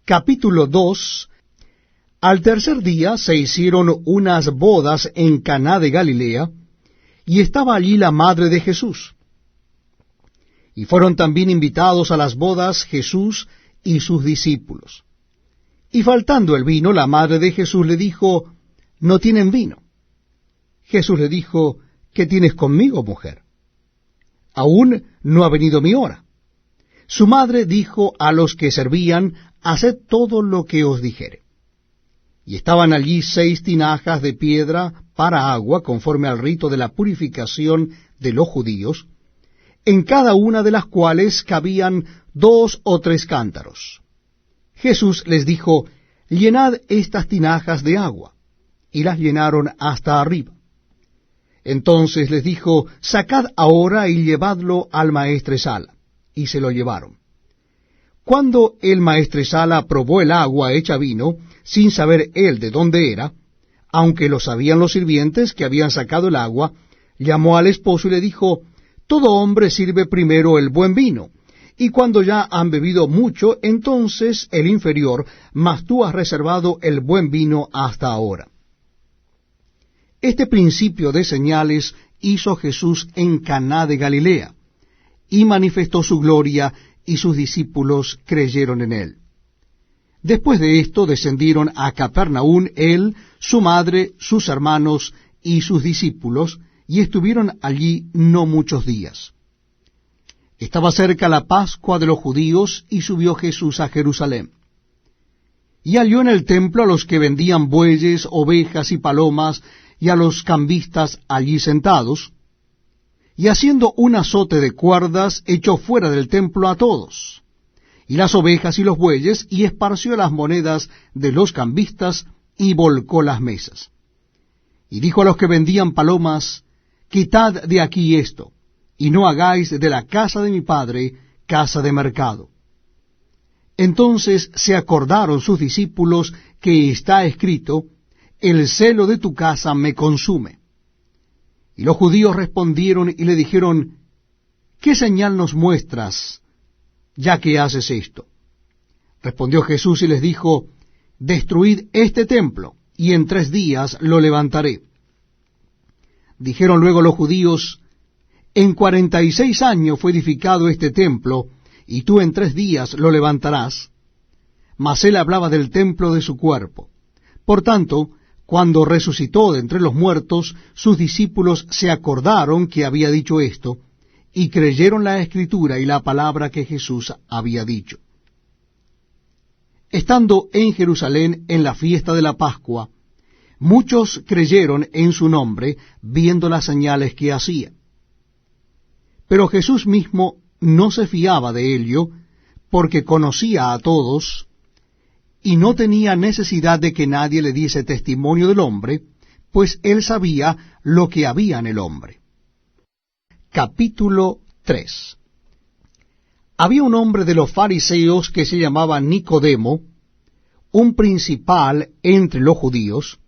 Capítulo 2. Al tercer día se hicieron unas bodas en Caná de Galilea, y estaba allí la madre de Jesús. Y fueron también invitados a las bodas Jesús y sus discípulos. Y faltando el vino, la madre de Jesús le dijo: no tienen vino. Jesús le dijo: ¿qué tienes conmigo, mujer? Aún no ha venido mi hora. Su madre dijo a los que servían: haced todo lo que os dijere. Y estaban allí 6 tinajas de piedra para agua, conforme al rito de la purificación de los judíos, en cada una de las cuales cabían 2 o 3 cántaros. Jesús les dijo: llenad estas tinajas de agua. Y las llenaron hasta arriba. Entonces les dijo: sacad ahora y llevadlo al maestresala. Y se lo llevaron. Cuando el maestresala probó el agua hecha vino, sin saber él de dónde era, aunque lo sabían los sirvientes que habían sacado el agua, llamó al esposo y le dijo: todo hombre sirve primero el buen vino, y cuando ya han bebido mucho, entonces el inferior, mas tú has reservado el buen vino hasta ahora. Este principio de señales hizo Jesús en Caná de Galilea, y manifestó su gloria, y sus discípulos creyeron en él. Después de esto descendieron a Capernaum él, su madre, sus hermanos y sus discípulos, y estuvieron allí no muchos días. Estaba cerca la Pascua de los judíos, y subió Jesús a Jerusalén. Y halló en el templo a los que vendían bueyes, ovejas y palomas, y a los cambistas allí sentados, y haciendo un azote de cuerdas, echó fuera del templo a todos, y las ovejas y los bueyes, y esparció las monedas de los cambistas, y volcó las mesas. Y dijo a los que vendían palomas: quitad de aquí esto, y no hagáis de la casa de mi padre casa de mercado. Entonces se acordaron sus discípulos que está escrito: el celo de tu casa me consume. Y los judíos respondieron y le dijeron: ¿qué señal nos muestras, ya que haces esto? Respondió Jesús y les dijo: destruid este templo, y en 3 días lo levantaré. Dijeron luego los judíos: en 46 años fue edificado este templo, y tú en 3 días lo levantarás. Mas él hablaba del templo de su cuerpo. Por tanto, cuando resucitó de entre los muertos, sus discípulos se acordaron que había dicho esto, y creyeron la Escritura y la palabra que Jesús había dicho. Estando en Jerusalén en la fiesta de la Pascua, muchos creyeron en su nombre, viendo las señales que hacía. Pero Jesús mismo no se fiaba de ello, porque conocía a todos, y no tenía necesidad de que nadie le diese testimonio del hombre, pues él sabía lo que había en el hombre. Capítulo 3. Había un hombre de los fariseos que se llamaba Nicodemo, un principal entre los judíos.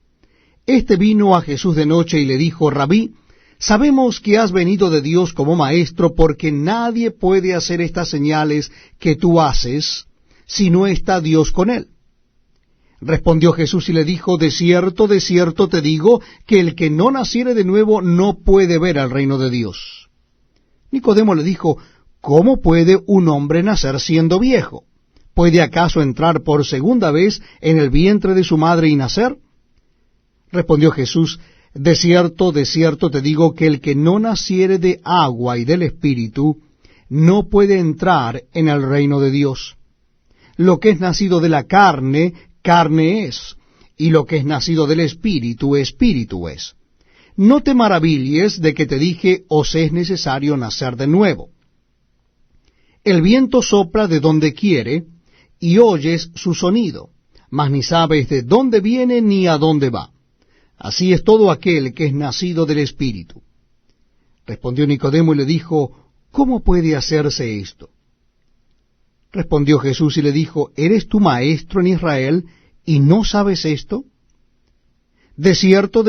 Este vino a Jesús de noche y le dijo: Rabí, sabemos que has venido de Dios como maestro, porque nadie puede hacer estas señales que tú haces, si no está Dios con él. Respondió Jesús y le dijo: de cierto te digo, que el que no naciere de nuevo no puede ver el reino de Dios. Nicodemo le dijo: ¿cómo puede un hombre nacer siendo viejo? ¿Puede acaso entrar por segunda vez en el vientre de su madre y nacer? Respondió Jesús: de cierto te digo, que el que no naciere de agua y del Espíritu no puede entrar en el reino de Dios. Lo que es nacido de la carne, carne es, y lo que es nacido del Espíritu, espíritu es. No te maravilles de que te dije: os es necesario nacer de nuevo. El viento sopla de donde quiere, y oyes su sonido, mas ni sabes de dónde viene ni a dónde va. Así es todo aquel que es nacido del Espíritu. Respondió Nicodemo y le dijo: ¿cómo puede hacerse esto? Respondió Jesús y le dijo: ¿eres tú maestro en Israel y no sabes esto? De cierto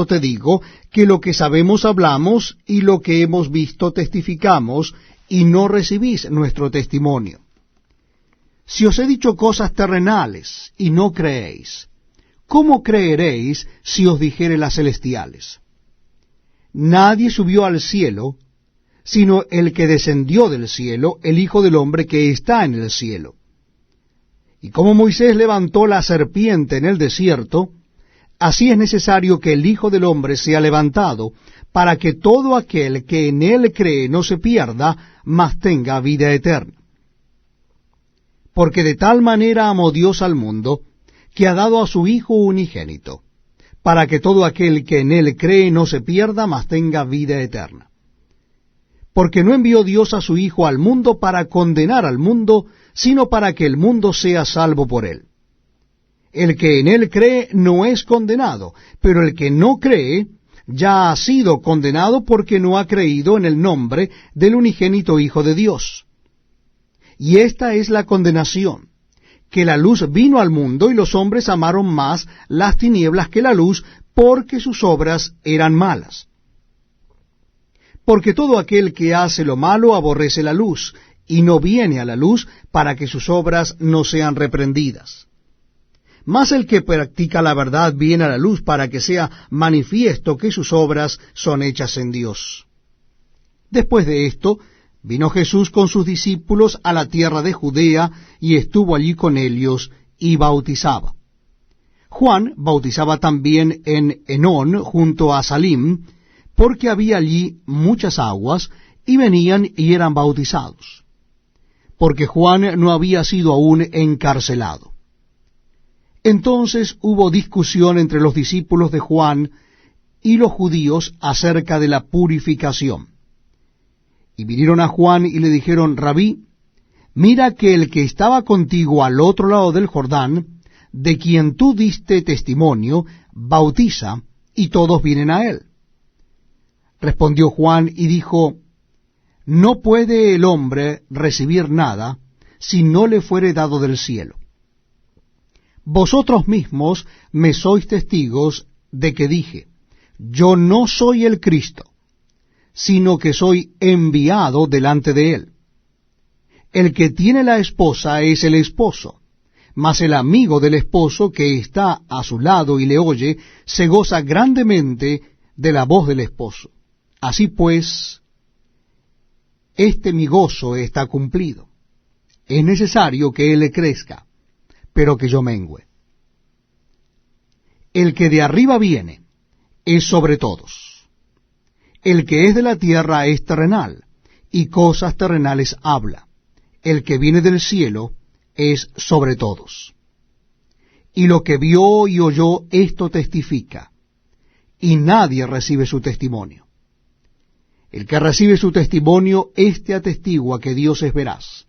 te digo, que lo que sabemos hablamos, y lo que hemos visto testificamos, y no recibís nuestro testimonio. Si os he dicho cosas terrenales y no creéis, ¿cómo creeréis si os dijere las celestiales? Nadie subió al cielo, sino el que descendió del cielo, el Hijo del Hombre que está en el cielo. Y como Moisés levantó la serpiente en el desierto, así es necesario que el Hijo del Hombre sea levantado, para que todo aquel que en él cree no se pierda, mas tenga vida eterna. Porque de tal manera amó Dios al mundo, que ha dado a su Hijo unigénito, para que todo aquel que en él cree no se pierda, mas tenga vida eterna. Porque no envió Dios a su Hijo al mundo para condenar al mundo, sino para que el mundo sea salvo por él. El que en él cree no es condenado, pero el que no cree ya ha sido condenado porque no ha creído en el nombre del unigénito Hijo de Dios. Y esta es la condenación, que la luz vino al mundo y los hombres amaron más las tinieblas que la luz, porque sus obras eran malas. Porque todo aquel que hace lo malo aborrece la luz, y no viene a la luz para que sus obras no sean reprendidas. Mas el que practica la verdad viene a la luz para que sea manifiesto que sus obras son hechas en Dios. Después de esto, vino Jesús con sus discípulos a la tierra de Judea, y estuvo allí con ellos, y bautizaba. Juan bautizaba también en Enón, junto a Salim, porque había allí muchas aguas, y venían y eran bautizados, porque Juan no había sido aún encarcelado. Entonces hubo discusión entre los discípulos de Juan y los judíos acerca de la purificación. Y vinieron a Juan y le dijeron: Rabí, mira que el que estaba contigo al otro lado del Jordán, de quien tú diste testimonio, bautiza, y todos vienen a él. Respondió Juan y dijo: No puede el hombre recibir nada si no le fuere dado del cielo. Vosotros mismos me sois testigos de que dije: Yo no soy el Cristo, sino que soy enviado delante de él. El que tiene la esposa es el esposo, mas el amigo del esposo que está a su lado y le oye, se goza grandemente de la voz del esposo. Así pues, mi gozo está cumplido. Es necesario que él crezca, pero que yo mengüe. El que de arriba viene es sobre todos. El que es de la tierra es terrenal, y cosas terrenales habla. El que viene del cielo es sobre todos. Y lo que vio y oyó, esto testifica, y nadie recibe su testimonio. El que recibe su testimonio, éste atestigua que Dios es veraz.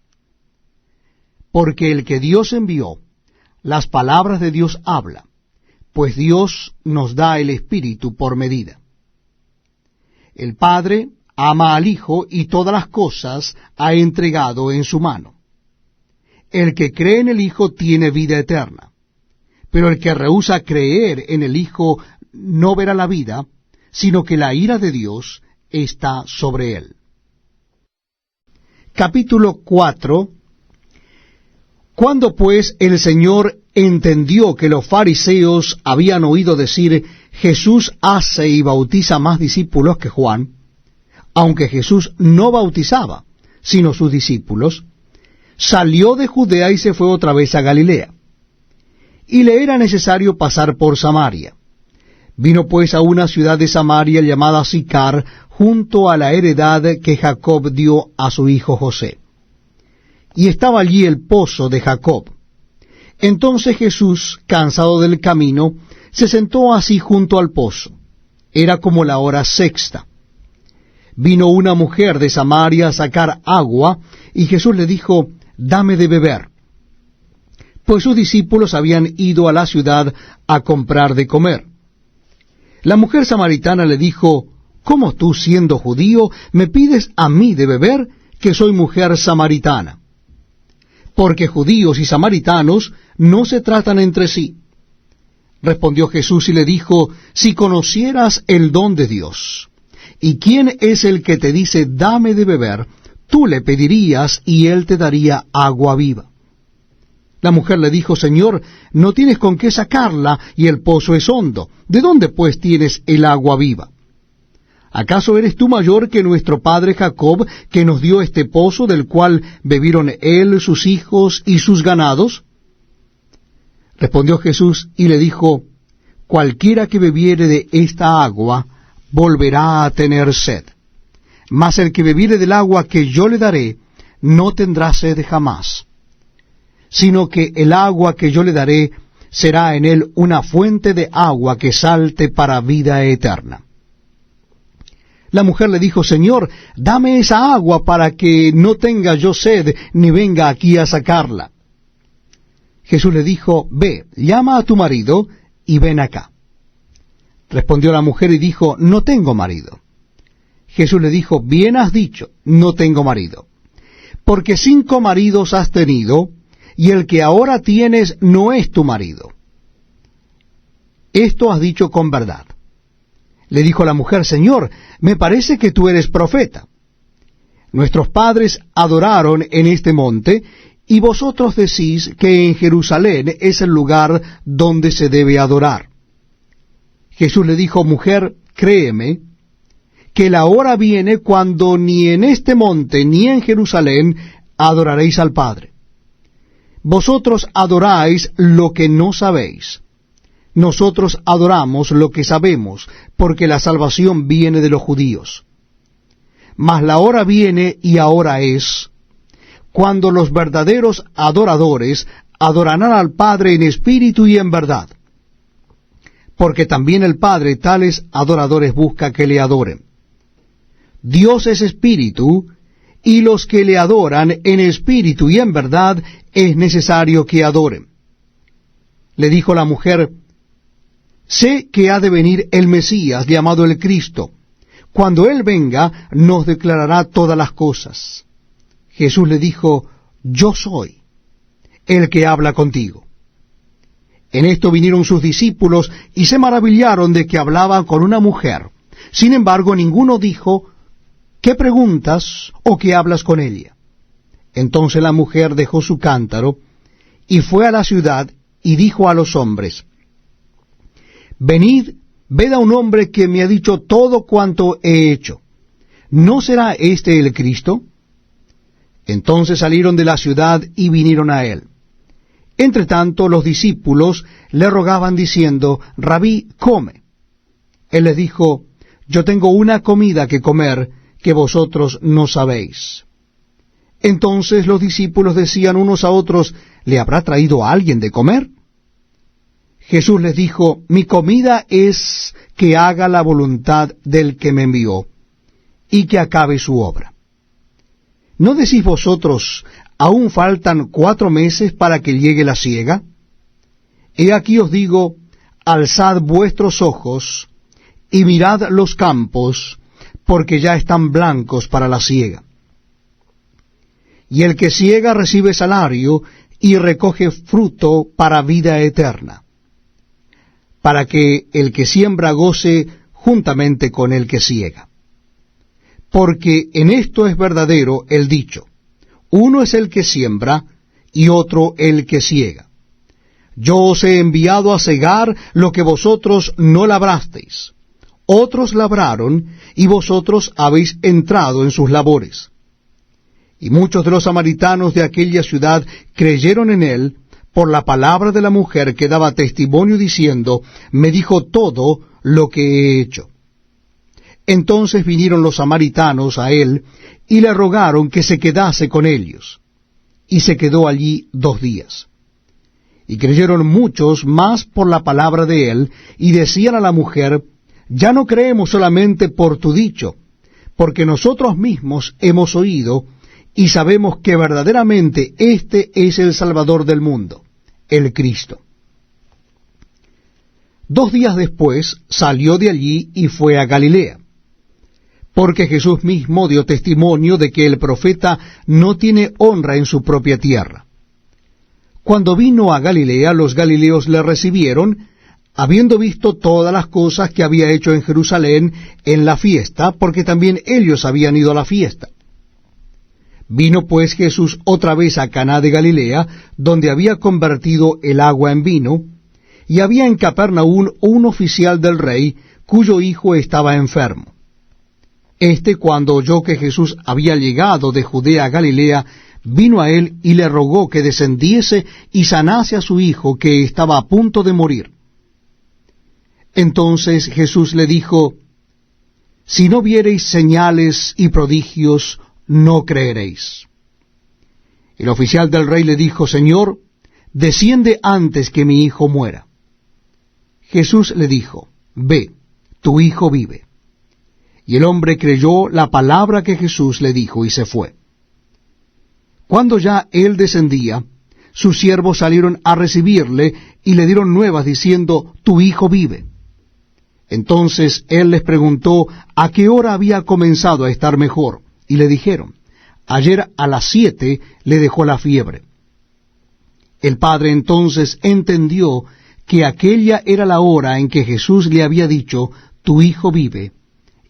Porque el que Dios envió, las palabras de Dios habla, pues Dios nos da el Espíritu por medida. El Padre ama al Hijo y todas las cosas ha entregado en su mano. El que cree en el Hijo tiene vida eterna, pero el que rehúsa creer en el Hijo no verá la vida, sino que la ira de Dios está sobre él. Capítulo 4. Cuando pues el Señor entendió que los fariseos habían oído decir: Jesús hace y bautiza más discípulos que Juan, aunque Jesús no bautizaba, sino sus discípulos, salió de Judea y se fue otra vez a Galilea. Y le era necesario pasar por Samaria. Vino pues a una ciudad de Samaria llamada Sicar, junto a la heredad que Jacob dio a su hijo José. Y estaba allí el pozo de Jacob. Entonces Jesús, cansado del camino, se sentó así junto al pozo. Era como la hora sexta. Vino una mujer de Samaria a sacar agua, y Jesús le dijo: Dame de beber. Pues sus discípulos habían ido a la ciudad a comprar de comer. La mujer samaritana le dijo: ¿Cómo tú, siendo judío, me pides a mí de beber, que soy mujer samaritana? Porque judíos y samaritanos no se tratan entre sí. Respondió Jesús y le dijo: Si conocieras el don de Dios, y quién es el que te dice: Dame de beber, tú le pedirías, y él te daría agua viva. La mujer le dijo, Señor, no tienes con qué sacarla, y el pozo es hondo. ¿De dónde pues tienes el agua viva? ¿Acaso eres tú mayor que nuestro padre Jacob, que nos dio este pozo, del cual bebieron él, sus hijos y sus ganados? Respondió Jesús y le dijo, cualquiera que bebiere de esta agua, volverá a tener sed. Mas el que bebiere del agua que yo le daré, no tendrá sed jamás, sino que el agua que yo le daré será en él una fuente de agua que salte para vida eterna. La mujer le dijo, Señor, dame esa agua para que no tenga yo sed, ni venga aquí a sacarla. Jesús le dijo, ve, llama a tu marido, y ven acá. Respondió la mujer y dijo, no tengo marido. Jesús le dijo, bien has dicho, no tengo marido. Porque 5 maridos has tenido, y el que ahora tienes no es tu marido. Esto has dicho con verdad. Le dijo la mujer, Señor, me parece que tú eres profeta. Nuestros padres adoraron en este monte, y vosotros decís que en Jerusalén es el lugar donde se debe adorar. Jesús le dijo, mujer, créeme, que la hora viene cuando ni en este monte ni en Jerusalén adoraréis al Padre. Vosotros adoráis lo que no sabéis. Nosotros adoramos lo que sabemos, porque la salvación viene de los judíos. Mas la hora viene, y ahora es, cuando los verdaderos adoradores adorarán al Padre en espíritu y en verdad. Porque también el Padre tales adoradores busca que le adoren. Dios es espíritu, y los que le adoran en espíritu y en verdad es necesario que adoren. Le dijo la mujer, sé que ha de venir el Mesías, llamado el Cristo. Cuando Él venga, nos declarará todas las cosas. Jesús le dijo, yo soy el que habla contigo. En esto vinieron sus discípulos y se maravillaron de que hablaba con una mujer. Sin embargo, ninguno dijo, ¿qué preguntas o qué hablas con ella? Entonces la mujer dejó su cántaro y fue a la ciudad y dijo a los hombres, venid, ved a un hombre que me ha dicho todo cuanto he hecho. ¿No será este el Cristo? Entonces salieron de la ciudad y vinieron a él. Entretanto los discípulos le rogaban diciendo, Rabí, come. Él les dijo, yo tengo una comida que comer que vosotros no sabéis. Entonces los discípulos decían unos a otros, ¿le habrá traído a alguien de comer? Jesús les dijo, mi comida es que haga la voluntad del que me envió, y que acabe su obra. ¿No decís vosotros, aún faltan 4 meses para que llegue la siega? He aquí os digo, alzad vuestros ojos, y mirad los campos, porque ya están blancos para la siega. Y el que siega recibe salario, y recoge fruto para vida eterna, para que el que siembra goce juntamente con el que siega. Porque en esto es verdadero el dicho, uno es el que siembra, y otro el que siega. Yo os he enviado a segar lo que vosotros no labrasteis. Otros labraron, y vosotros habéis entrado en sus labores. Y muchos de los samaritanos de aquella ciudad creyeron en él, por la palabra de la mujer que daba testimonio diciendo, me dijo todo lo que he hecho. Entonces vinieron los samaritanos a él, y le rogaron que se quedase con ellos. Y se quedó allí 2 días. Y creyeron muchos más por la palabra de él, y decían a la mujer, ya no creemos solamente por tu dicho, porque nosotros mismos hemos oído, y sabemos que verdaderamente este es el Salvador del mundo, el Cristo. 2 días después salió de allí y fue a Galilea, porque Jesús mismo dio testimonio de que el profeta no tiene honra en su propia tierra. Cuando vino a Galilea, los galileos le recibieron, habiendo visto todas las cosas que había hecho en Jerusalén en la fiesta, porque también ellos habían ido a la fiesta. Vino pues Jesús otra vez a Caná de Galilea, donde había convertido el agua en vino, y había en Capernaum un oficial del rey, cuyo hijo estaba enfermo. Este, cuando oyó que Jesús había llegado de Judea a Galilea, vino a él y le rogó que descendiese y sanase a su hijo, que estaba a punto de morir. Entonces Jesús le dijo: Si no viereis señales y prodigios, no creeréis. El oficial del rey le dijo: Señor, desciende antes que mi hijo muera. Jesús le dijo: Ve, tu hijo vive. Y el hombre creyó la palabra que Jesús le dijo y se fue. Cuando ya él descendía, sus siervos salieron a recibirle y le dieron nuevas diciendo: Tu hijo vive. Entonces él les preguntó a qué hora había comenzado a estar mejor, y le dijeron: Ayer a las 7 le dejó la fiebre. El padre entonces entendió que aquella era la hora en que Jesús le había dicho: Tu hijo vive,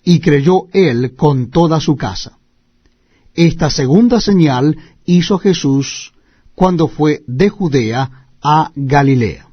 y creyó él con toda su casa. Esta segunda señal hizo Jesús cuando fue de Judea a Galilea.